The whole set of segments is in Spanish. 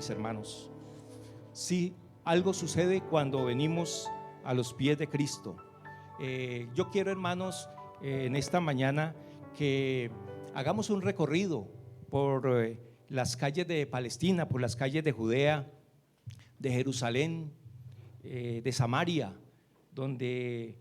mis hermanos. Sí, algo sucede cuando venimos a los pies de Cristo. Yo quiero, hermanos, en esta mañana que hagamos un recorrido por las calles de Palestina, por las calles de Judea, de Jerusalén, de Samaria, donde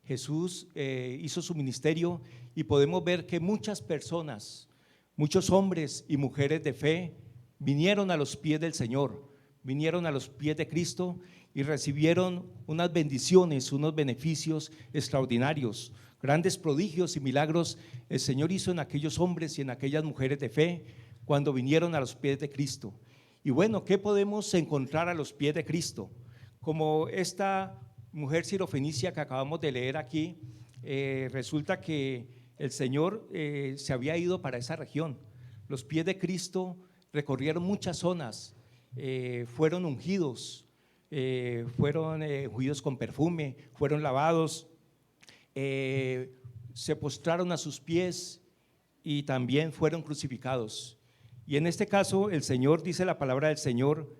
Jesús hizo su ministerio, y podemos ver que muchas personas, muchos hombres y mujeres de fe vinieron a los pies del Señor, vinieron a los pies de Cristo y recibieron unas bendiciones, unos beneficios extraordinarios. Grandes prodigios y milagros el Señor hizo en aquellos hombres y en aquellas mujeres de fe cuando vinieron a los pies de Cristo. Y bueno, ¿qué podemos encontrar a los pies de Cristo? Como esta mujer sirofenicia que acabamos de leer aquí, resulta que el Señor se había ido para esa región. Los pies de Cristo recorrieron muchas zonas, fueron ungidos, ungidos con perfume, fueron lavados, se postraron a sus pies y también fueron crucificados. Y en este caso el Señor, dice la palabra del Señor,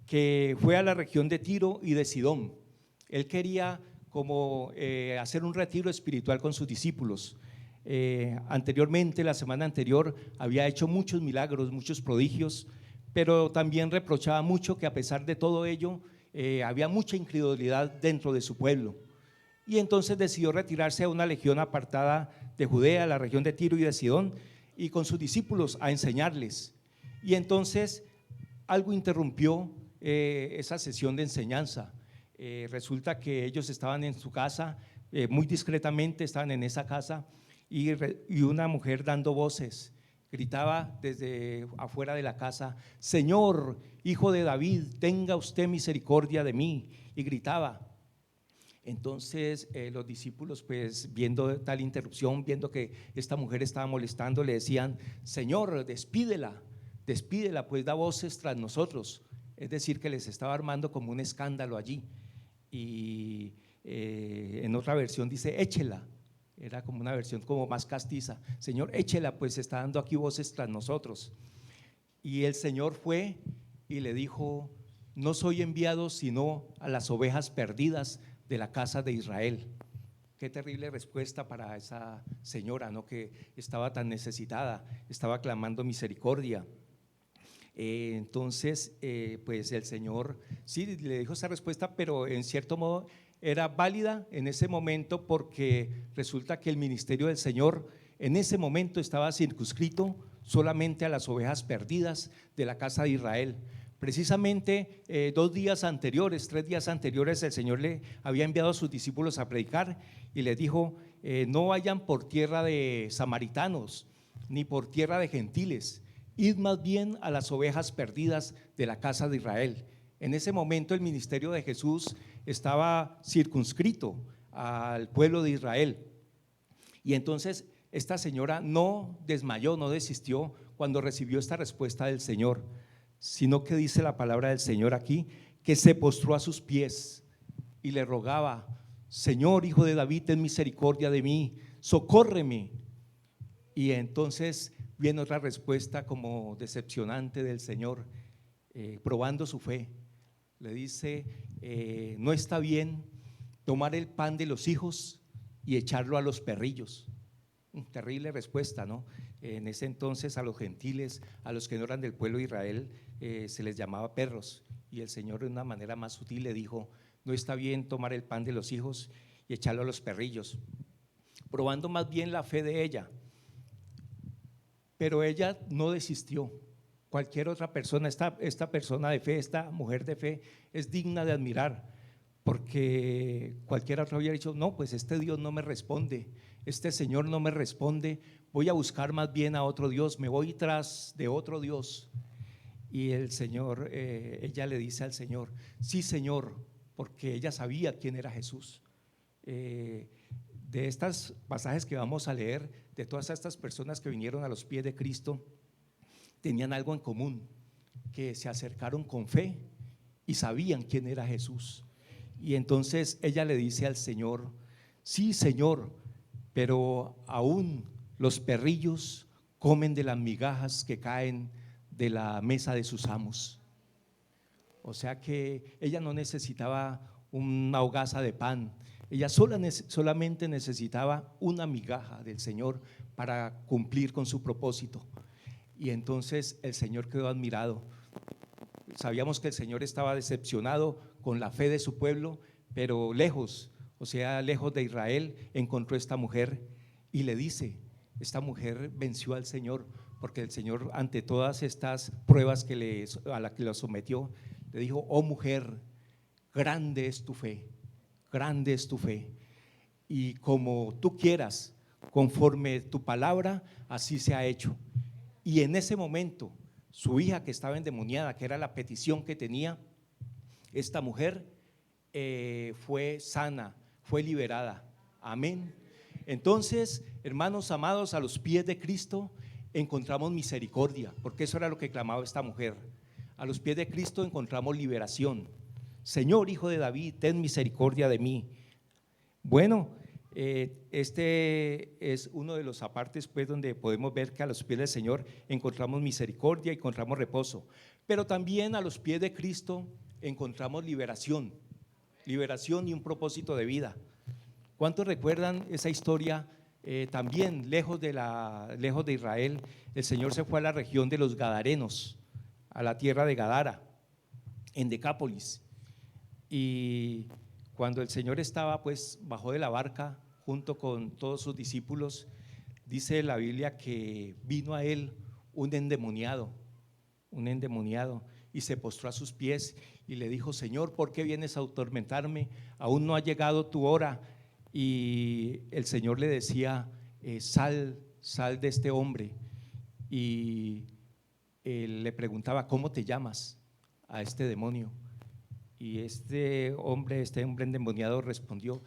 que fue a la región de Tiro y de Sidón. Él quería como hacer un retiro espiritual con sus discípulos. Anteriormente, la semana anterior, había hecho muchos milagros, muchos prodigios, pero también reprochaba mucho que a pesar de todo ello, había mucha incredulidad dentro de su pueblo. Y entonces decidió retirarse a una región apartada de Judea, la región de Tiro y de Sidón, y con sus discípulos a enseñarles. Y entonces algo interrumpió esa sesión de enseñanza. Resulta que ellos estaban en su casa, muy discretamente estaban en esa casa, y una mujer dando voces gritaba desde afuera de la casa: Señor, hijo de David, tenga usted misericordia de mí. Y gritaba. Entonces los discípulos, pues viendo tal interrupción, viendo que esta mujer estaba molestando, le decían: Señor, despídela, despídela, pues da voces tras nosotros. Es decir, que les estaba armando como un escándalo allí. Y en otra versión dice: échela. Era como una versión como más castiza: Señor, échela, pues está dando aquí voces tras nosotros. Y el Señor fue y le dijo: no soy enviado sino a las ovejas perdidas de la casa de Israel. Qué terrible respuesta para esa señora, ¿no?, que estaba tan necesitada, estaba clamando misericordia. Entonces, pues el Señor sí le dijo esa respuesta, pero en cierto modo era válida en ese momento, porque resulta que el ministerio del Señor en ese momento estaba circunscrito solamente a las ovejas perdidas de la casa de Israel. Precisamente 3 días anteriores, el Señor le había enviado a sus discípulos a predicar y les dijo: no vayan por tierra de samaritanos ni por tierra de gentiles, id más bien a las ovejas perdidas de la casa de Israel. En ese momento el ministerio de Jesús estaba circunscrito al pueblo de Israel. Y entonces esta señora no desmayó, no desistió cuando recibió esta respuesta del Señor, sino que dice la palabra del Señor aquí, que se postró a sus pies y le rogaba: Señor, hijo de David, ten misericordia de mí, socórreme. Y entonces viene otra respuesta como decepcionante del Señor, probando su fe. Le dice: no está bien tomar el pan de los hijos y echarlo a los perrillos. Terrible respuesta, ¿no? En ese entonces a los gentiles, a los que no eran del pueblo de Israel, se les llamaba perros, y el Señor de una manera más sutil le dijo: no está bien tomar el pan de los hijos y echarlo a los perrillos, probando más bien la fe de ella. Pero ella no desistió. Cualquier otra persona, esta persona de fe, esta mujer de fe, es digna de admirar, porque cualquier otro había dicho: no, pues este Dios no me responde, este Señor no me responde, voy a buscar más bien a otro Dios, me voy tras de otro Dios. Y el Señor, ella le dice al Señor: sí, Señor, porque ella sabía quién era Jesús. De estos pasajes que vamos a leer, de todas estas personas que vinieron a los pies de Cristo, tenían algo en común, que se acercaron con fe y sabían quién era Jesús. Y entonces ella le dice al Señor: sí, Señor, pero aún los perrillos comen de las migajas que caen de la mesa de sus amos. O sea que ella no necesitaba una hogaza de pan, ella solamente necesitaba una migaja del Señor para cumplir con su propósito. Y entonces el Señor quedó admirado. Sabíamos que el Señor estaba decepcionado con la fe de su pueblo, pero lejos, o sea, lejos de Israel, encontró esta mujer y le dice: esta mujer venció al Señor, porque el Señor, ante todas estas pruebas a las que lo sometió, le dijo: oh mujer, grande es tu fe, grande es tu fe, y como tú quieras, conforme tu palabra, así se ha hecho. Y en ese momento, su hija, que estaba endemoniada, que era la petición que tenía, esta mujer fue sana, fue liberada. Amén. Entonces, hermanos amados, a los pies de Cristo encontramos misericordia, porque eso era lo que clamaba esta mujer. A los pies de Cristo encontramos liberación. Señor, Hijo de David, ten misericordia de mí. Bueno, este es uno de los apartes, pues, donde podemos ver que a los pies del Señor encontramos misericordia y encontramos reposo, pero también a los pies de Cristo encontramos liberación, liberación y un propósito de vida. ¿Cuántos recuerdan esa historia? También lejos de Israel, el Señor se fue a la región de los Gadarenos, a la tierra de Gadara, en Decápolis, y cuando el Señor estaba, pues, bajó de la barca junto con todos sus discípulos, dice la Biblia que vino a él un endemoniado, y se postró a sus pies y le dijo: Señor, ¿por qué vienes a atormentarme? Aún no ha llegado tu hora. Y el Señor le decía: sal de este hombre. Y él le preguntaba: ¿cómo te llamas? A este demonio. Y este hombre endemoniado respondió: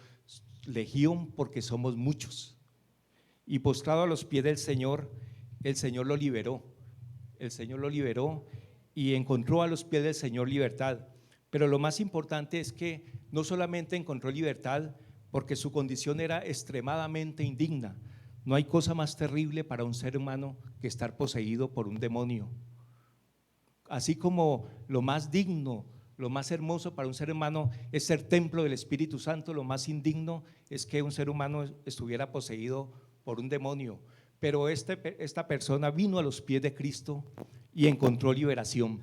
Legión, porque somos muchos. Y postrado a los pies del Señor, el Señor lo liberó. El Señor lo liberó y encontró a los pies del Señor libertad. Pero lo más importante es que no solamente encontró libertad, porque su condición era extremadamente indigna. No hay cosa más terrible para un ser humano que estar poseído por un demonio. Así como lo más digno, lo más hermoso para un ser humano es ser templo del Espíritu Santo, lo más indigno es que un ser humano estuviera poseído por un demonio. Pero esta persona vino a los pies de Cristo y encontró liberación,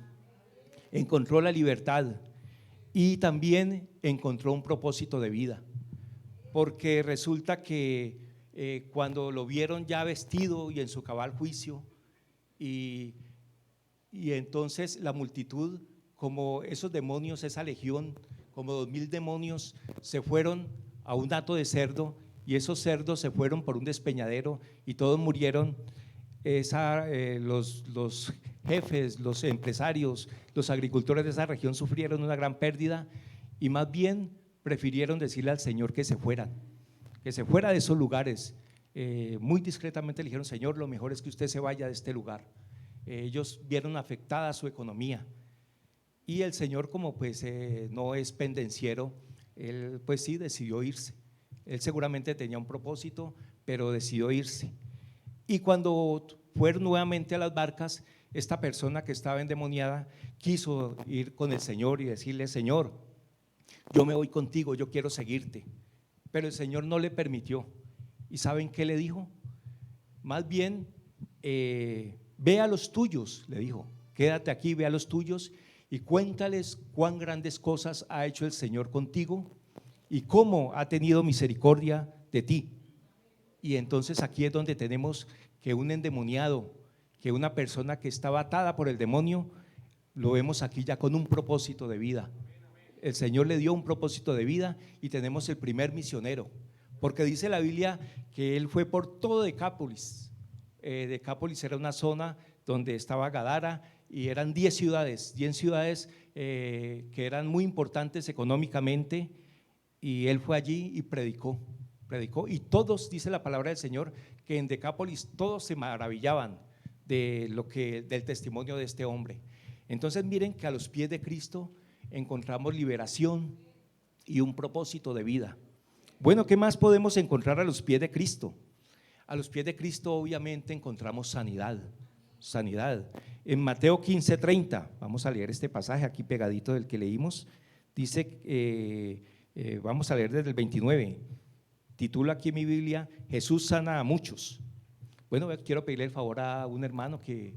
encontró la libertad y también encontró un propósito de vida, porque resulta que cuando lo vieron ya vestido y en su cabal juicio, y entonces la multitud, como esos demonios, esa legión, como 2000 demonios, se fueron a un hato de cerdo, y esos cerdos se fueron por un despeñadero y todos murieron. Los jefes, los empresarios, los agricultores de esa región sufrieron una gran pérdida y más bien prefirieron decirle al Señor que se fuera de esos lugares. Muy discretamente le dijeron: Señor, lo mejor es que usted se vaya de este lugar. Ellos vieron afectada su economía y el Señor, como pues no es pendenciero, él pues sí decidió irse. Él seguramente tenía un propósito, pero decidió irse. Y cuando fueron nuevamente a las barcas, esta persona que estaba endemoniada quiso ir con el Señor y decirle: Señor, yo me voy contigo, yo quiero seguirte. Pero el Señor no le permitió. ¿Y saben qué le dijo? Más bien, ve a los tuyos, le dijo: quédate aquí, ve a los tuyos y cuéntales cuán grandes cosas ha hecho el Señor contigo y cómo ha tenido misericordia de ti. Y entonces aquí es donde tenemos que un endemoniado, que una persona que estaba atada por el demonio, lo vemos aquí ya con un propósito de vida. El Señor le dio un propósito de vida y tenemos el primer misionero, porque dice la Biblia que él fue por todo Decápolis. Decápolis era una zona donde estaba Gadara y eran 10 ciudades que eran muy importantes económicamente, y él fue allí y predicó, y todos, dice la palabra del Señor, que en Decápolis todos se maravillaban del testimonio de este hombre. Entonces miren que a los pies de Cristo encontramos liberación y un propósito de vida. Bueno, ¿qué más podemos encontrar a los pies de Cristo? A los pies de Cristo obviamente encontramos sanidad. sanidad. En Mateo 15:30, vamos a leer este pasaje aquí pegadito del que leímos, dice, vamos a leer desde el 29, titula aquí en mi Biblia, Jesús sana a muchos. Bueno, quiero pedirle el favor a un hermano que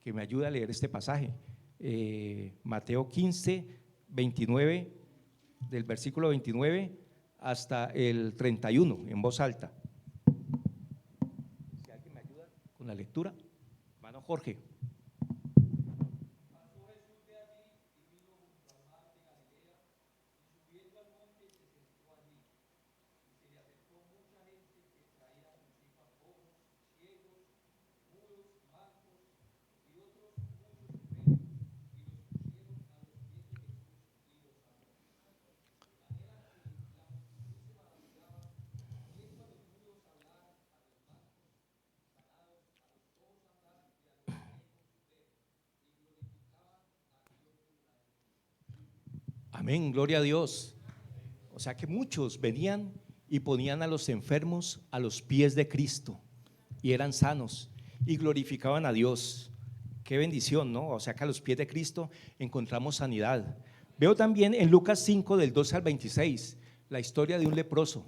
me ayude a leer este pasaje, Mateo 15:29, del versículo 29 hasta el 31, en voz alta. Si alguien me ayuda con la lectura, hermano Jorge. Amén, gloria a Dios. O sea que muchos venían y ponían a los enfermos a los pies de Cristo y eran sanos y glorificaban a Dios. Qué bendición, ¿no? O sea que a los pies de Cristo encontramos sanidad. Veo también en Lucas 5 del 12 al 26 la historia de un leproso,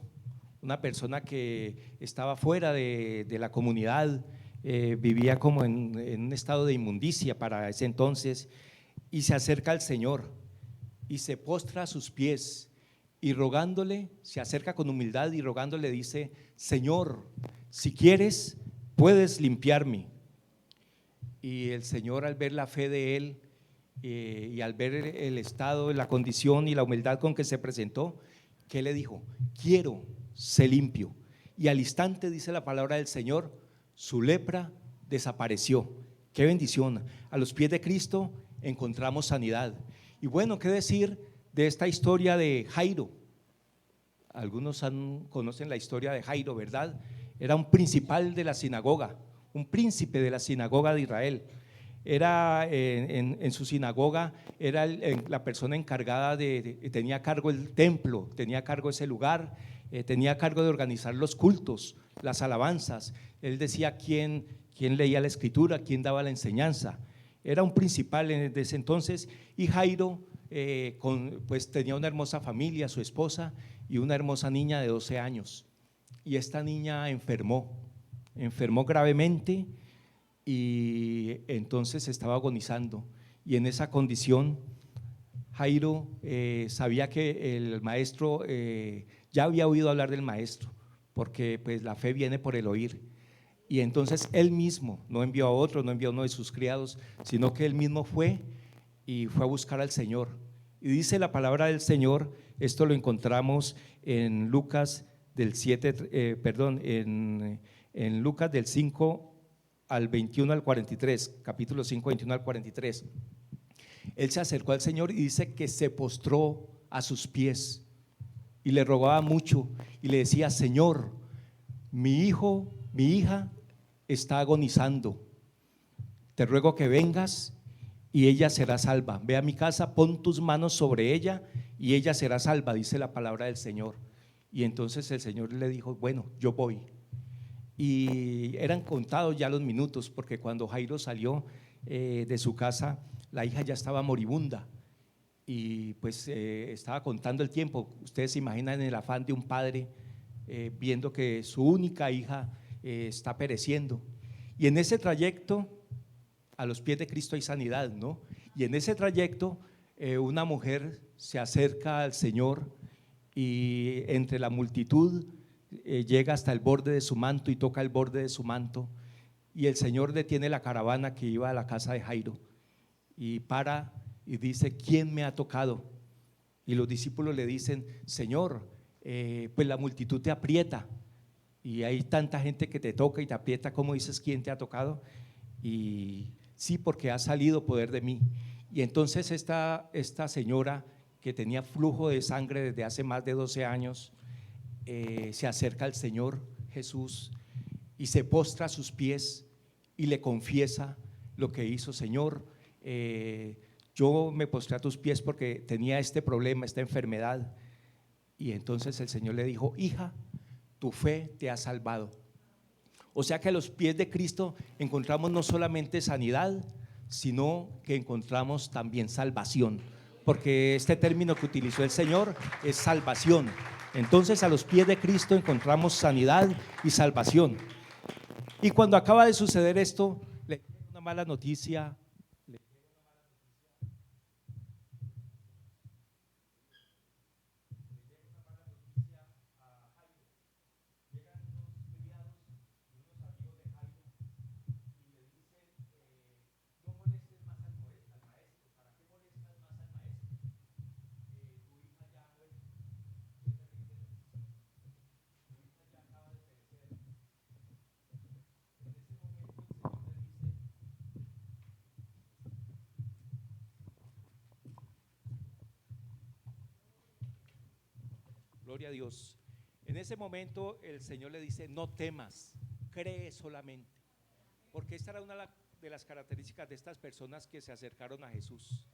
una persona que estaba fuera de la comunidad, vivía como en un estado de inmundicia para ese entonces, y se acerca al Señor y se postra a sus pies y rogándole, se acerca con humildad y rogándole dice: Señor, si quieres, puedes limpiarme. Y el Señor, al ver la fe de él y al ver el estado, la condición y la humildad con que se presentó, ¿qué le dijo? Quiero, sé limpio. Y al instante, dice la palabra del Señor, su lepra desapareció. Qué bendición. A los pies de Cristo encontramos sanidad. Y bueno, ¿qué decir de esta historia de Jairo? Algunos conocen la historia de Jairo, ¿verdad? Era un principal de la sinagoga, un príncipe de la sinagoga de Israel. Era en su sinagoga, era la persona encargada tenía a cargo el templo, tenía a cargo ese lugar, tenía a cargo de organizar los cultos, las alabanzas. Él decía quién leía la escritura, quién daba la enseñanza. Era un principal de ese entonces. Y Jairo pues tenía una hermosa familia, su esposa y una hermosa niña de 12 años. Y esta niña enfermó gravemente y entonces estaba agonizando. Y en esa condición Jairo sabía que el maestro, ya había oído hablar del maestro, porque pues la fe viene por el oír. Y entonces él mismo no envió a otro, no envió a uno de sus criados, sino que él mismo fue a buscar al Señor. Y dice la palabra del Señor, esto lo encontramos en Lucas del 7, en Lucas del 5 al 21 al 43, capítulo 5, 21 al 43. Él se acercó al Señor y dice que se postró a sus pies y le rogaba mucho y le decía: Señor, mi hija está agonizando, te ruego que vengas y ella será salva. Ve a mi casa, pon tus manos sobre ella y ella será salva, dice la palabra del Señor. Y entonces el Señor le dijo: bueno, yo voy. Y eran contados ya los minutos, porque cuando Jairo salió de su casa, la hija ya estaba moribunda y pues estaba contando el tiempo. Ustedes se imaginan el afán de un padre viendo que su única hija está pereciendo. Y en ese trayecto, a los pies de Cristo hay sanidad, ¿no? Y en ese trayecto una mujer se acerca al Señor y entre la multitud llega hasta el borde de su manto y toca el borde de su manto, y el Señor detiene la caravana que iba a la casa de Jairo y para y dice: ¿quién me ha tocado? Y los discípulos le dicen: Señor, pues la multitud te aprieta y hay tanta gente que te toca y te aprieta, ¿cómo dices quién te ha tocado? Y sí, porque ha salido poder de mí. Y entonces esta señora que tenía flujo de sangre desde hace más de 12 años se acerca al Señor Jesús y se postra a sus pies y le confiesa lo que hizo. Señor, yo me postré a tus pies porque tenía este problema, esta enfermedad. Y entonces el Señor le dijo: hija, tu fe te ha salvado. O sea que a los pies de Cristo encontramos no solamente sanidad, sino que encontramos también salvación, porque este término que utilizó el Señor es salvación. Entonces a los pies de Cristo encontramos sanidad y salvación. Y cuando acaba de suceder esto, le llega una mala noticia. Gloria a Dios. En ese momento el Señor le dice: no temas, cree solamente. Porque esta era una de las características de estas personas que se acercaron a Jesús.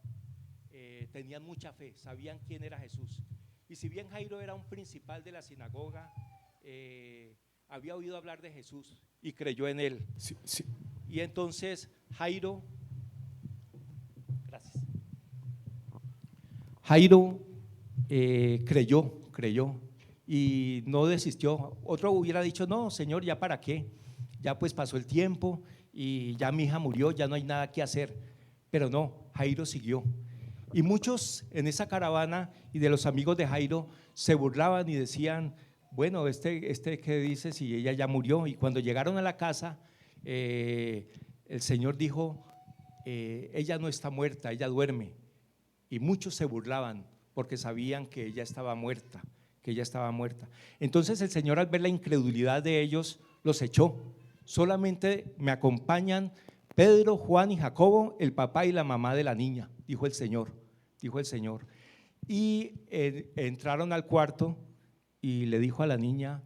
Tenían mucha fe, sabían quién era Jesús. Y si bien Jairo era un principal de la sinagoga, había oído hablar de Jesús y creyó en él. Sí, sí. Y entonces Jairo, gracias. Jairo creyó y no desistió. Otro hubiera dicho: no, Señor, ¿ya para qué? Ya pues pasó el tiempo y ya mi hija murió, ya no hay nada que hacer. Pero no, Jairo siguió. Y muchos en esa caravana y de los amigos de Jairo se burlaban y decían: bueno, ¿qué dice si ella ya murió? Y cuando llegaron a la casa, el Señor dijo: ella no está muerta, ella duerme. Y muchos se burlaban porque sabían que ella estaba muerta, Entonces el Señor, al ver la incredulidad de ellos, los echó. Solamente me acompañan Pedro, Juan y Jacobo, el papá y la mamá de la niña, dijo el Señor. Y entraron al cuarto y le dijo a la niña,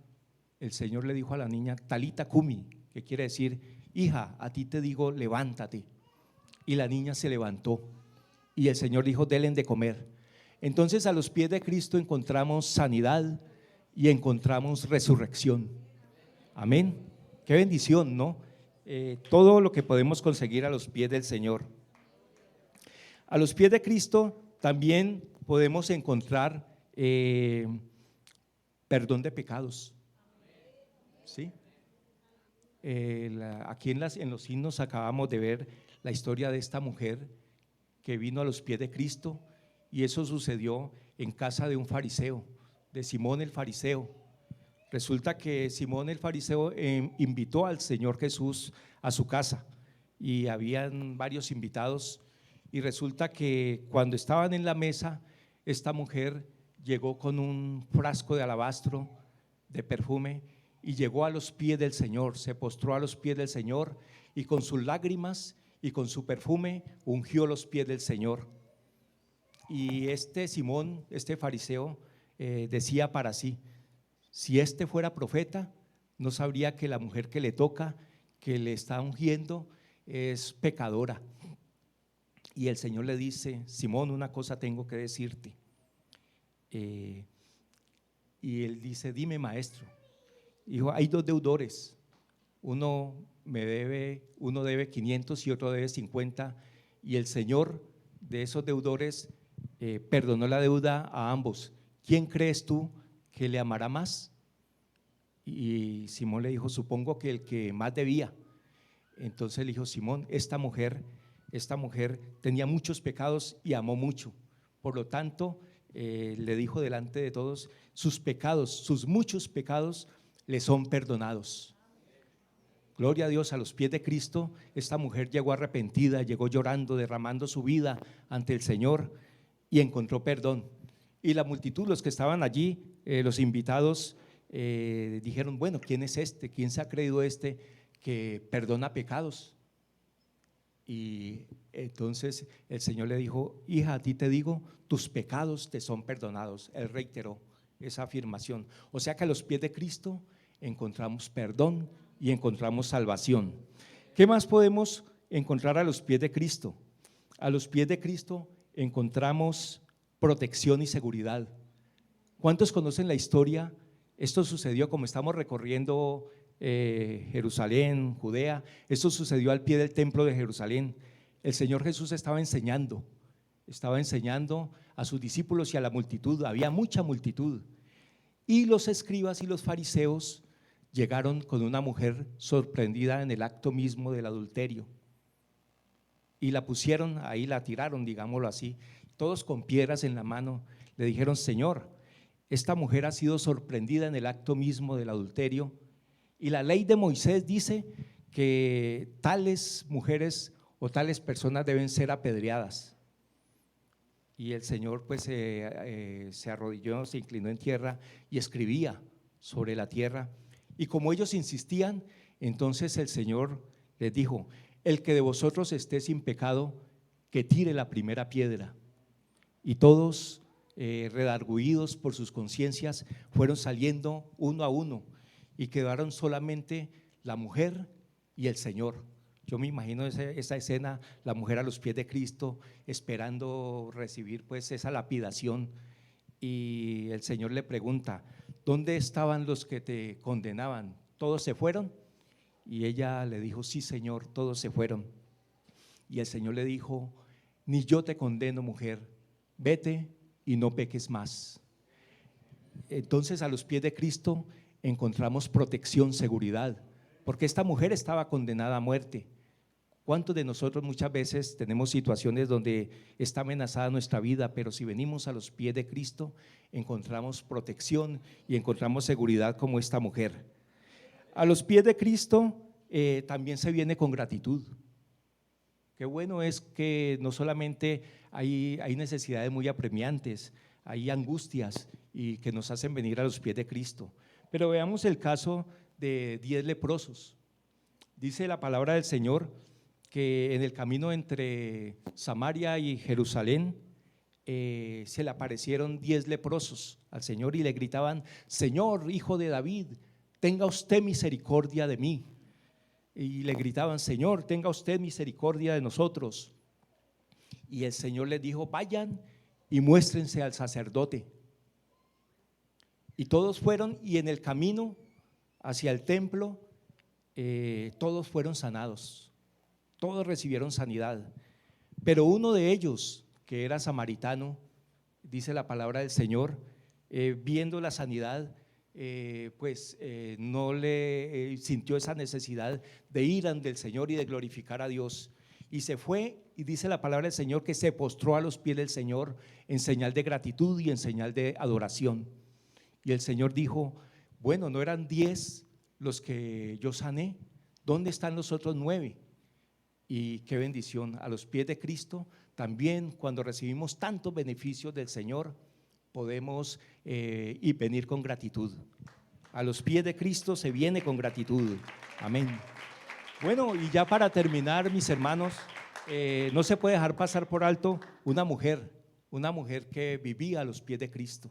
el Señor le dijo a la niña: Talita cumi, que quiere decir: hija, a ti te digo, levántate. Y la niña se levantó y el Señor dijo: denle de comer. Entonces a los pies de Cristo encontramos sanidad y encontramos resurrección. Amén. Qué bendición, ¿no? Todo lo que podemos conseguir a los pies del Señor. A los pies de Cristo también podemos encontrar perdón de pecados. ¿Sí? Aquí en los himnos acabamos de ver la historia de esta mujer que vino a los pies de Cristo, y eso sucedió en casa de un fariseo, de Simón el fariseo. Resulta que Simón el fariseo invitó al Señor Jesús a su casa y habían varios invitados, y resulta que cuando estaban en la mesa, esta mujer llegó con un frasco de alabastro de perfume y llegó a los pies del Señor, se postró a los pies del Señor y con sus lágrimas y con su perfume ungió los pies del Señor. Y Simón, este fariseo, decía para sí: si este fuera profeta, no sabría que la mujer que le toca, que le está ungiendo, es pecadora. Y el Señor le dice: Simón, una cosa tengo que decirte. Y él dice: dime, maestro. Dijo: hay dos deudores, uno debe 500 y otro debe 50, y el Señor de esos deudores perdonó la deuda a ambos. ¿Quién crees tú que le amará más? Y Simón le dijo: supongo que el que más debía. Entonces le dijo: Simón, esta mujer tenía muchos pecados y amó mucho, por lo tanto le dijo delante de todos: sus pecados, sus muchos pecados le son perdonados. Gloria a Dios. A los pies de Cristo esta mujer llegó arrepentida, llegó llorando, derramando su vida ante el Señor y encontró perdón. Y la multitud, los que estaban allí, los invitados, dijeron: bueno, ¿quién es este? ¿Quién se ha creído que perdona pecados? Y entonces el Señor le dijo: hija, a ti te digo, tus pecados te son perdonados. Él reiteró esa afirmación. O sea que a los pies de Cristo encontramos perdón y encontramos salvación. ¿Qué más podemos encontrar a los pies de Cristo? A los pies de Cristo encontramos protección y seguridad. ¿Cuántos conocen la historia? Esto sucedió como estamos recorriendo Jerusalén, Judea. Esto sucedió al pie del templo de Jerusalén. El Señor Jesús estaba enseñando a sus discípulos y a la multitud, había mucha multitud. Y los escribas y los fariseos llegaron con una mujer sorprendida en el acto mismo del adulterio. Y la pusieron ahí, la tiraron, digámoslo así, todos con piedras en la mano. Le dijeron: Señor, esta mujer ha sido sorprendida en el acto mismo del adulterio, y la ley de Moisés dice que tales mujeres o tales personas deben ser apedreadas. Y el Señor pues se arrodilló, se inclinó en tierra y escribía sobre la tierra. Y como ellos insistían, entonces el Señor les dijo: el que de vosotros esté sin pecado, que tire la primera piedra. Y todos, redargüidos por sus conciencias, fueron saliendo uno a uno, y quedaron solamente la mujer y el Señor. Yo me imagino esa escena, la mujer a los pies de Cristo, esperando recibir pues esa lapidación, y el Señor le pregunta: ¿dónde estaban los que te condenaban? ¿Todos se fueron? Y ella le dijo: sí, Señor, todos se fueron. Y el Señor le dijo: ni yo te condeno, mujer, vete y no peques más. Entonces a los pies de Cristo encontramos protección, seguridad, porque esta mujer estaba condenada a muerte. ¿Cuántos de nosotros muchas veces tenemos situaciones donde está amenazada nuestra vida, pero si venimos a los pies de Cristo encontramos protección y encontramos seguridad como esta mujer? A los pies de Cristo también se viene con gratitud. Qué bueno es que no solamente hay necesidades muy apremiantes, hay angustias y que nos hacen venir a los pies de Cristo. Pero veamos el caso de 10 leprosos. Dice la palabra del Señor que en el camino entre Samaria y Jerusalén se le aparecieron 10 leprosos al Señor y le gritaban: Señor, hijo de David, tenga usted misericordia de mí. Y le gritaban: Señor, tenga usted misericordia de nosotros. Y el Señor les dijo: vayan y muéstrense al sacerdote. Y todos fueron, y en el camino hacia el templo todos fueron sanados, todos recibieron sanidad. Pero uno de ellos, que era samaritano, dice la palabra del Señor, viendo la sanidad, no le sintió esa necesidad de ir ante el Señor y de glorificar a Dios, y se fue, y dice la palabra del Señor que se postró a los pies del Señor en señal de gratitud y en señal de adoración. Y el Señor dijo: bueno, ¿no eran 10 los que yo sané? ¿Dónde están los otros 9? Y qué bendición, a los pies de Cristo también, cuando recibimos tantos beneficios del Señor, podemos y venir con gratitud. A los pies de Cristo se viene con gratitud. Amén. Bueno, y ya para terminar, mis hermanos, no se puede dejar pasar por alto una mujer que vivía a los pies de Cristo.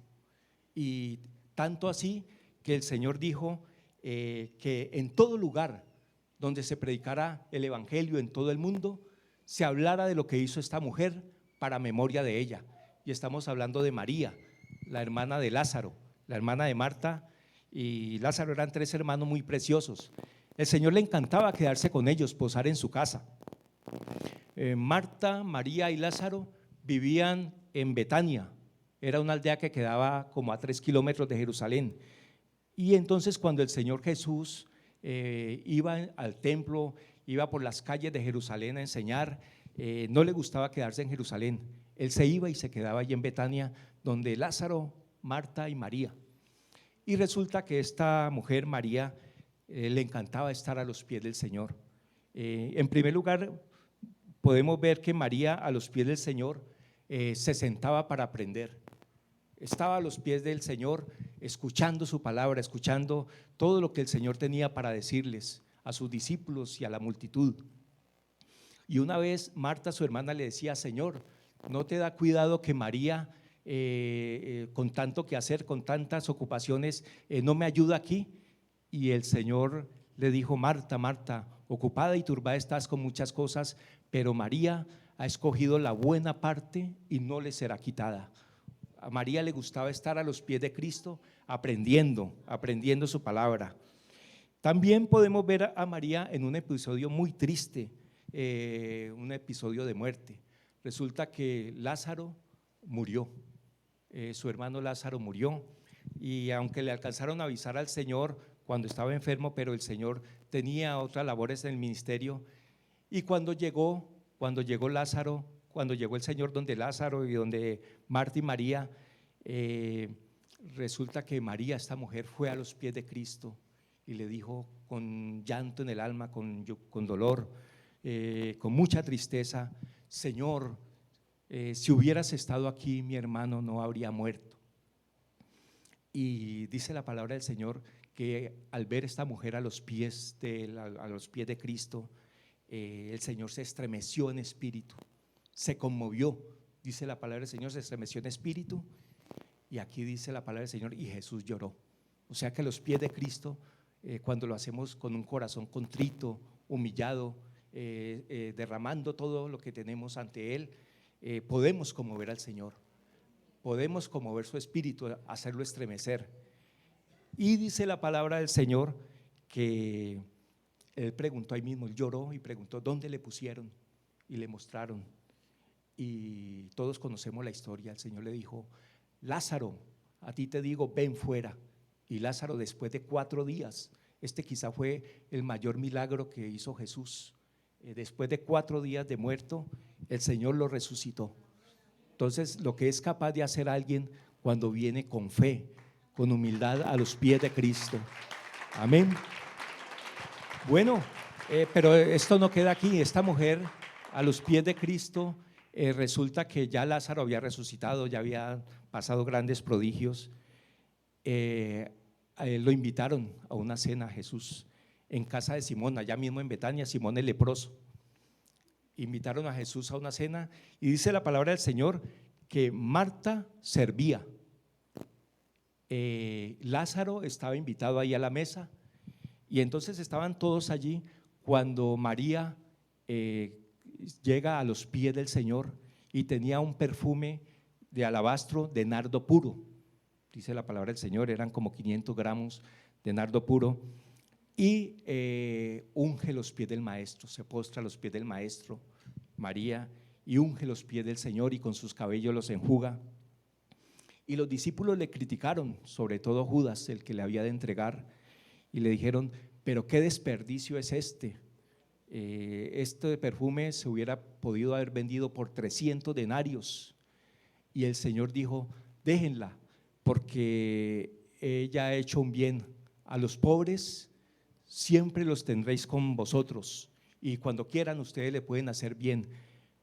Y tanto así que el Señor dijo que en todo lugar donde se predicara el evangelio en todo el mundo, se hablara de lo que hizo esta mujer para memoria de ella. Y estamos hablando de María, la hermana de Lázaro, la hermana de Marta y Lázaro. Eran 3 hermanos muy preciosos. El Señor le encantaba quedarse con ellos, posar en su casa. Marta, María y Lázaro vivían en Betania. Era una aldea que quedaba como a 3 kilómetros de Jerusalén. Y entonces cuando el Señor Jesús iba al templo, iba por las calles de Jerusalén a enseñar, no le gustaba quedarse en Jerusalén. Él se iba y se quedaba allí en Betania, donde Lázaro, Marta y María. Y resulta que esta mujer, María, le encantaba estar a los pies del Señor. En primer lugar, podemos ver que María a los pies del Señor se sentaba para aprender. Estaba a los pies del Señor escuchando su palabra, escuchando todo lo que el Señor tenía para decirles a sus discípulos y a la multitud. Y una vez Marta, su hermana, le decía: Señor, ¿no te da cuidado que María, con tanto que hacer, con tantas ocupaciones, no me ayuda aquí? Y el Señor le dijo: Marta, Marta, ocupada y turbada estás con muchas cosas, pero María ha escogido la buena parte y no le será quitada. A María le gustaba estar a los pies de Cristo aprendiendo su palabra. También podemos ver a María en un episodio muy triste, un episodio de muerte. Resulta que Lázaro murió, su hermano Lázaro murió, y aunque le alcanzaron a avisar al Señor cuando estaba enfermo, pero el Señor tenía otras labores en el ministerio. Y cuando llegó Lázaro, cuando llegó el Señor donde Lázaro y donde Marta y María, resulta que María, esta mujer, fue a los pies de Cristo y le dijo con llanto en el alma, con dolor, con mucha tristeza: Señor, si hubieras estado aquí, mi hermano no habría muerto. Y dice la palabra del Señor que al ver esta mujer a los pies de Cristo, el Señor se estremeció en espíritu, se conmovió, dice la palabra del Señor, se estremeció en espíritu. Y aquí dice la palabra del Señor: y Jesús lloró. O sea que a los pies de Cristo, cuando lo hacemos con un corazón contrito, humillado, derramando todo lo que tenemos ante Él, podemos conmover al Señor, podemos conmover su espíritu, hacerlo estremecer. Y dice la palabra del Señor que Él preguntó ahí mismo, Él lloró y preguntó: ¿dónde le pusieron? Y le mostraron. Y todos conocemos la historia. El Señor le dijo: Lázaro, a ti te digo, ven fuera. Y Lázaro, después de 4 días, quizá fue el mayor milagro que hizo Jesús. Después de 4 días de muerto, el Señor lo resucitó. Entonces, lo que es capaz de hacer alguien cuando viene con fe, con humildad a los pies de Cristo. Amén. Bueno, pero esto no queda aquí. Esta mujer a los pies de Cristo, resulta que ya Lázaro había resucitado, ya había pasado grandes prodigios. A él lo invitaron a una cena a Jesús en casa de Simón, allá mismo en Betania. Simón el leproso. Invitaron a Jesús a una cena y dice la palabra del Señor que Marta servía. Lázaro estaba invitado ahí a la mesa, y entonces estaban todos allí cuando María llega a los pies del Señor y tenía un perfume de alabastro de nardo puro. Dice la palabra del Señor, eran como 500 gramos de nardo puro, y unge los pies del Maestro, se postra a los pies del Maestro, María, y unge los pies del Señor y con sus cabellos los enjuga. Y los discípulos le criticaron, sobre todo Judas, el que le había de entregar, y le dijeron: pero qué desperdicio es este perfume se hubiera podido haber vendido por 300 denarios. Y el Señor dijo: déjenla, porque ella ha hecho un bien. A los pobres siempre los tendréis con vosotros, y cuando quieran ustedes le pueden hacer bien,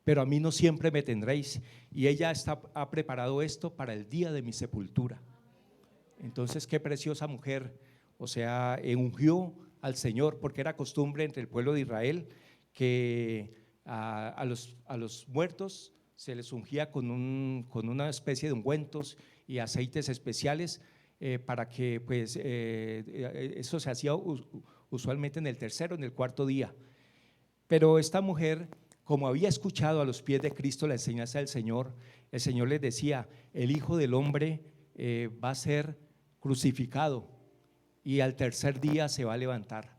pero a mí no siempre me tendréis. Y ella ha preparado esto para el día de mi sepultura. Entonces, qué preciosa mujer. O sea, ungió al Señor, porque era costumbre entre el pueblo de Israel que a los muertos se les ungía con una especie de ungüentos y aceites especiales, para que pues eso se hacía usualmente en el tercero, en el cuarto día. Pero esta mujer, como había escuchado a los pies de Cristo la enseñanza del Señor, el Señor les decía: el Hijo del Hombre va a ser crucificado y al tercer día se va a levantar.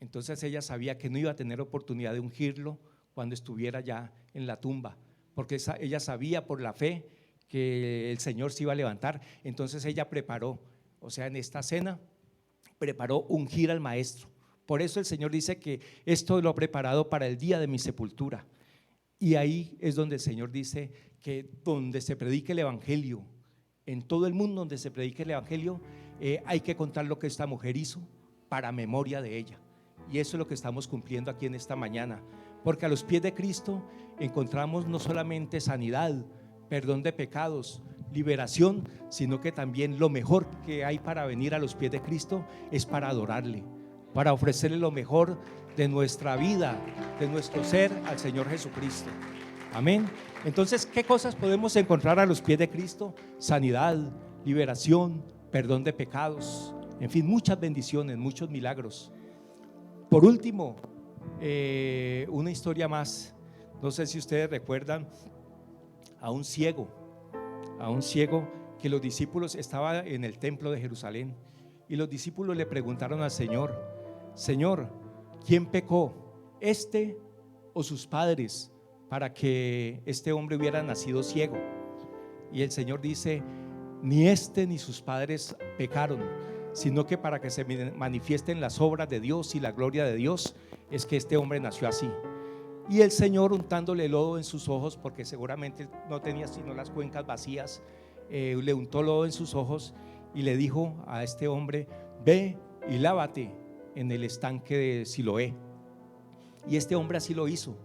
Entonces ella sabía que no iba a tener oportunidad de ungirlo cuando estuviera ya en la tumba, porque ella sabía por la fe que el Señor se iba a levantar. Entonces ella preparó, o sea, en esta cena preparó ungir al Maestro. Por eso el Señor dice que esto lo he preparado para el día de mi sepultura. Y ahí es donde el Señor dice que donde se predique el Evangelio, en todo el mundo donde se predique el Evangelio, hay que contar lo que esta mujer hizo para memoria de ella. Y eso es lo que estamos cumpliendo aquí en esta mañana, porque a los pies de Cristo encontramos no solamente sanidad, perdón de pecados, liberación, sino que también lo mejor que hay para venir a los pies de Cristo es para adorarle, para ofrecerle lo mejor de nuestra vida, de nuestro ser al Señor Jesucristo. Amén. Entonces, ¿qué cosas podemos encontrar a los pies de Cristo? Sanidad, liberación, perdón de pecados, en fin, muchas bendiciones, muchos milagros. Por último, una historia más. No sé si ustedes recuerdan a un ciego que los discípulos estaban en el templo de Jerusalén, Y los discípulos le preguntaron al Señor: Señor, ¿quién pecó, este o sus padres, para que este hombre hubiera nacido ciego? Y el Señor dice: ni este ni sus padres pecaron, sino que para que se manifiesten las obras de Dios y la gloria de Dios es que este hombre nació así. Y el Señor, untándole lodo en sus ojos, porque seguramente no tenía sino las cuencas vacías, le untó lodo en sus ojos y le dijo a este hombre: ve y lávate en el estanque de Siloé. Y este hombre así lo hizo.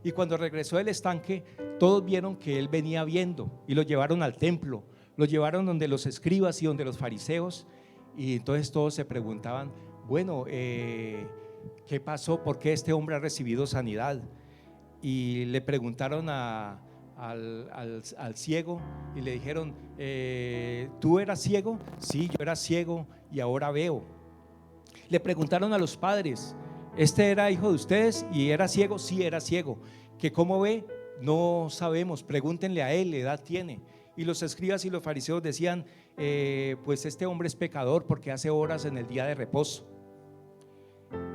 Y cuando regresó del estanque, todos vieron que él venía viendo, y lo llevaron al templo, lo llevaron donde los escribas y donde los fariseos. Y entonces todos se preguntaban: bueno, ¿qué pasó? ¿Por qué este hombre ha recibido sanidad? Y le preguntaron al ciego y le dijeron: ¿tú eras ciego? Sí, yo era ciego y ahora veo. Le preguntaron a los padres: ¿este era hijo de ustedes y era ciego? Sí, era ciego. ¿Que cómo ve? No sabemos, pregúntenle a él, ¿qué edad tiene? Y los escribas y los fariseos decían: pues este hombre es pecador porque hace horas en el día de reposo.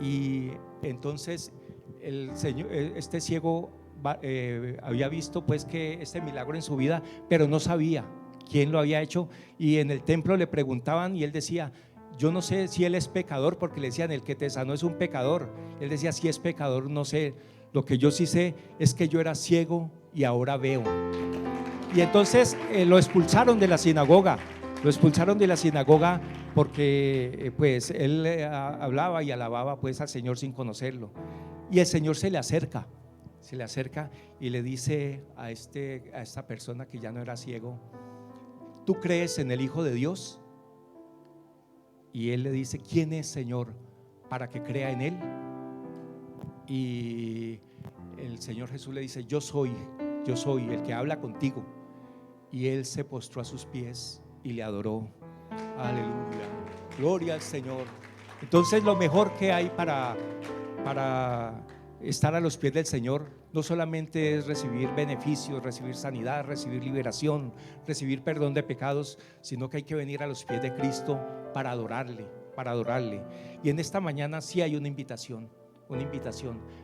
Y entonces el señor, este ciego había visto pues que este milagro en su vida, pero no sabía quién lo había hecho. Y en el templo le preguntaban y él decía: yo no sé si él es pecador, porque le decían: el que te sanó es un pecador. Él decía: si es pecador no sé, lo que yo sí sé es que yo era ciego y ahora veo. Y entonces lo expulsaron de la sinagoga. Lo expulsaron de la sinagoga porque pues él hablaba y alababa pues al Señor sin conocerlo. Y el Señor se le acerca y le dice a esta persona que ya no era ciego: ¿tú crees en el Hijo de Dios? Y él le dice: ¿quién es, Señor, para que crea en él? Y el Señor Jesús le dice: yo soy el que habla contigo. Y él se postró a sus pies y le adoró. Aleluya, gloria al Señor. Entonces lo mejor que hay para estar a los pies del Señor no solamente es recibir beneficios, recibir sanidad, recibir liberación, recibir perdón de pecados, sino que hay que venir a los pies de Cristo para adorarle. Y en esta mañana sí hay una invitación.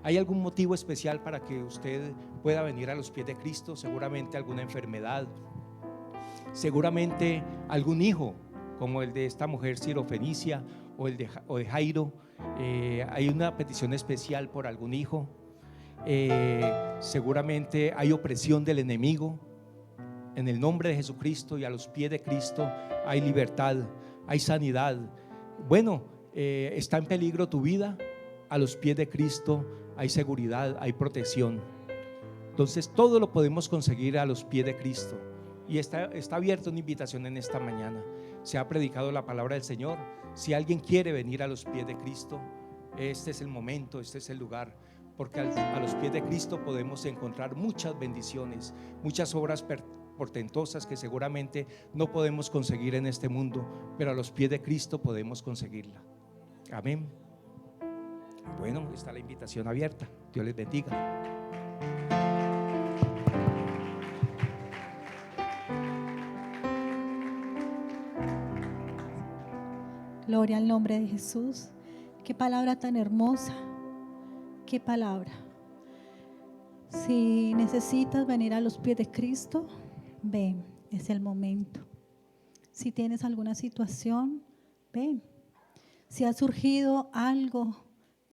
¿Hay algún motivo especial para que usted pueda venir a los pies de Cristo? Seguramente alguna enfermedad, seguramente algún hijo, como el de esta mujer sirofenicia o de Jairo. Hay una petición especial por algún hijo. Seguramente hay opresión del enemigo. En el nombre de Jesucristo y a los pies de Cristo hay libertad, hay sanidad. Bueno, está en peligro tu vida. A los pies de Cristo hay seguridad, hay protección. Entonces todo lo podemos conseguir a los pies de Cristo. Y está abierta una invitación en esta mañana. Se ha predicado la palabra del Señor. Si alguien quiere venir a los pies de Cristo, este es el momento, este es el lugar, porque a los pies de Cristo podemos encontrar muchas bendiciones, muchas obras portentosas que seguramente no podemos conseguir en este mundo, pero a los pies de Cristo podemos conseguirla. Amén. Bueno, está la invitación abierta. Dios les bendiga. Gloria al nombre de Jesús. Qué palabra tan hermosa. Qué palabra. Si necesitas venir a los pies de Cristo, ven, es el momento. Si tienes alguna situación, ven. Si ha surgido algo